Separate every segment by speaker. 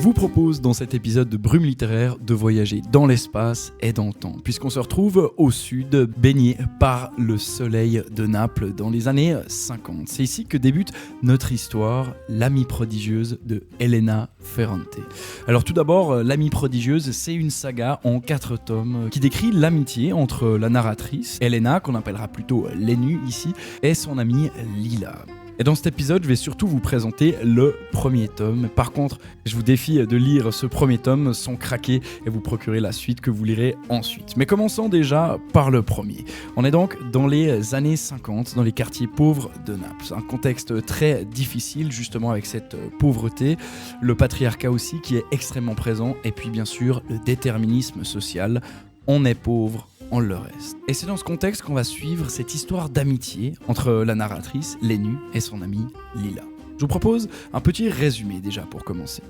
Speaker 1: vous propose dans cet épisode de Brume littéraire de voyager dans l'espace et dans le temps, puisqu'on se retrouve au sud, baigné par le soleil de Naples dans les années 50. C'est ici que débute notre histoire, L'amie prodigieuse de Elena Ferrante. Alors tout d'abord, L'amie prodigieuse, c'est une saga en 4 tomes qui décrit l'amitié entre la narratrice, Elena, qu'on appellera plutôt Lennu ici, et son amie Lila. Et dans cet épisode, je vais surtout vous présenter le premier tome. Par contre, je vous défie de lire ce premier tome sans craquer et vous procurer la suite que vous lirez ensuite. Mais commençons déjà par le premier. On est donc dans les années 50, dans les quartiers pauvres de Naples. Un contexte très difficile, justement avec cette pauvreté, le patriarcat aussi qui est extrêmement présent, et puis bien sûr le déterminisme social. On est pauvre, on le reste. Et c'est dans ce contexte qu'on va suivre cette histoire d'amitié entre la narratrice, Lennu, et son amie Lila. Je vous propose un petit résumé déjà pour commencer.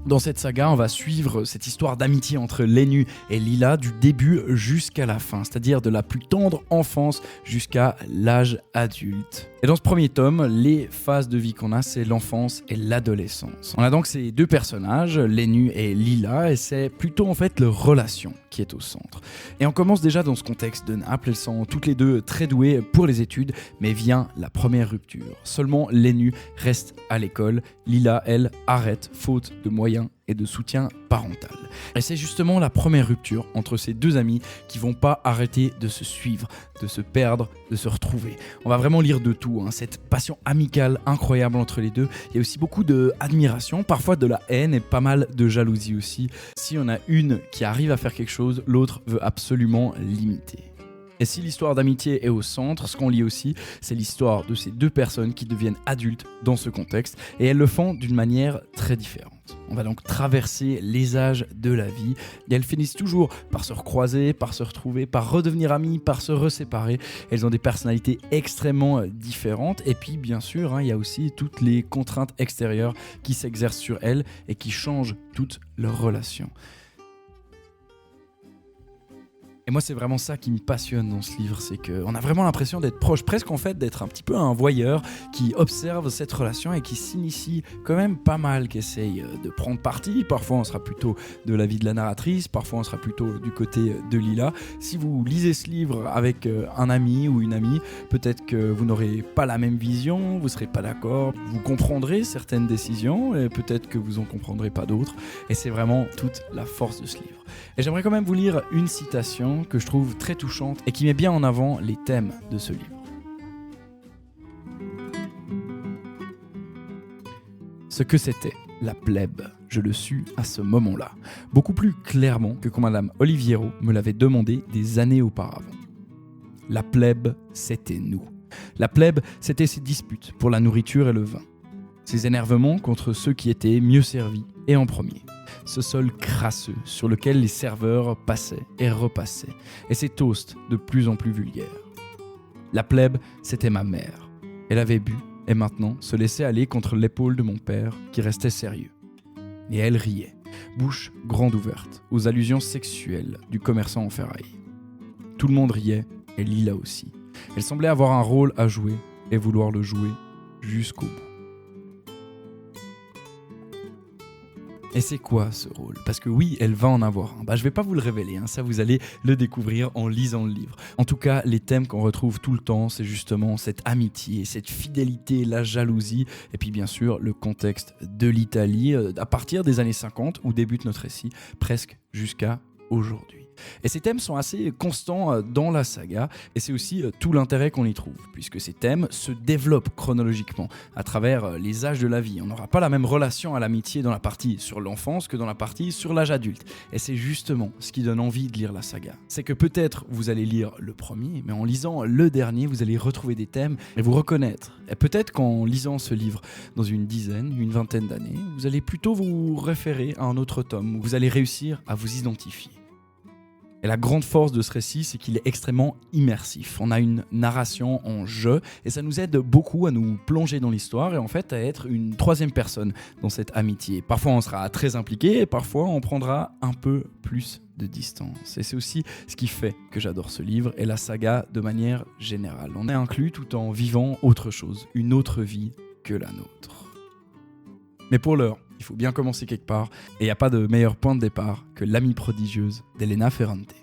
Speaker 1: Dans cette saga, on va suivre cette histoire d'amitié entre Lennu et Lila du début jusqu'à la fin, c'est-à-dire de la plus tendre enfance jusqu'à l'âge adulte. Et dans ce premier tome, les phases de vie qu'on a, c'est l'enfance et l'adolescence. On a donc ces deux personnages, Lennu et Lila, et c'est plutôt en fait leur relation qui est au centre. Et on commence déjà dans ce contexte de Naples. Elles sont toutes les deux très douées pour les études, mais vient la première rupture. Seulement Lennu reste à l'école, Lila, elle, arrête faute de moyens et de soutien parental. Et c'est justement la première rupture entre ces deux amis qui vont pas arrêter de se suivre, de se perdre, de se retrouver. On va vraiment lire de tout, cette passion amicale incroyable entre les deux. Il y a aussi beaucoup d'admiration, parfois de la haine et pas mal de jalousie aussi. Si on a une qui arrive à faire quelque chose, l'autre veut absolument l'imiter. Et si l'histoire d'amitié est au centre, ce qu'on lit aussi, c'est l'histoire de ces deux personnes qui deviennent adultes dans ce contexte, et elles le font d'une manière très différente. On va donc traverser les âges de la vie, et elles finissent toujours par se recroiser, par se retrouver, par redevenir amies, par se reséparer. Elles ont des personnalités extrêmement différentes, et puis bien sûr, il y a aussi toutes les contraintes extérieures qui s'exercent sur elles et qui changent toutes leurs relations. Et moi, c'est vraiment ça qui me passionne dans ce livre, c'est qu'on a vraiment l'impression d'être proche, presque en fait d'être un petit peu un voyeur qui observe cette relation et qui s'initie quand même pas mal, qui essaye de prendre parti. Parfois, on sera plutôt de l'avis de la narratrice, parfois on sera plutôt du côté de Lila. Si vous lisez ce livre avec un ami ou une amie, peut-être que vous n'aurez pas la même vision, vous ne serez pas d'accord, vous comprendrez certaines décisions et peut-être que vous en comprendrez pas d'autres. Et c'est vraiment toute la force de ce livre. Et j'aimerais quand même vous lire une citation que je trouve très touchante et qui met bien en avant les thèmes de ce livre. Ce que c'était, la plèbe, je le sus à ce moment-là, beaucoup plus clairement que quand Madame Oliviero me l'avait demandé des années auparavant. La plèbe, c'était nous. La plèbe, c'était ces disputes pour la nourriture et le vin. Ces énervements contre ceux qui étaient mieux servis et en premier. Ce sol crasseux sur lequel les serveurs passaient et repassaient, et ces toasts de plus en plus vulgaires. La plèbe, c'était ma mère. Elle avait bu, et maintenant se laissait aller contre l'épaule de mon père, qui restait sérieux. Et elle riait, bouche grande ouverte, aux allusions sexuelles du commerçant en ferraille. Tout le monde riait, et Lila aussi. Elle semblait avoir un rôle à jouer, et vouloir le jouer jusqu'au bout. Et c'est quoi ce rôle ? Parce que oui, elle va en avoir un. Je vais pas vous le révéler, ça vous allez le découvrir en lisant le livre. En tout cas, les thèmes qu'on retrouve tout le temps, c'est justement cette amitié, cette fidélité, la jalousie, et puis bien sûr le contexte de l'Italie, à partir des années 50 où débute notre récit, presque jusqu'à aujourd'hui. Et ces thèmes sont assez constants dans la saga, et c'est aussi tout l'intérêt qu'on y trouve, puisque ces thèmes se développent chronologiquement à travers les âges de la vie. On n'aura pas la même relation à l'amitié dans la partie sur l'enfance que dans la partie sur l'âge adulte. Et c'est justement ce qui donne envie de lire la saga. C'est que peut-être vous allez lire le premier, mais en lisant le dernier, vous allez retrouver des thèmes et vous reconnaître. Et peut-être qu'en lisant ce livre dans une dizaine, une vingtaine d'années, vous allez plutôt vous référer à un autre tome où vous allez réussir à vous identifier. Et la grande force de ce récit, c'est qu'il est extrêmement immersif. On a une narration en jeu et ça nous aide beaucoup à nous plonger dans l'histoire et en fait à être une troisième personne dans cette amitié. Parfois on sera très impliqué et parfois on prendra un peu plus de distance. Et c'est aussi ce qui fait que j'adore ce livre et la saga de manière générale. On est inclus tout en vivant autre chose, une autre vie que la nôtre. Mais pour l'heure, il faut bien commencer quelque part, et il n'y a pas de meilleur point de départ que l'amie prodigieuse d'Elena Ferrante.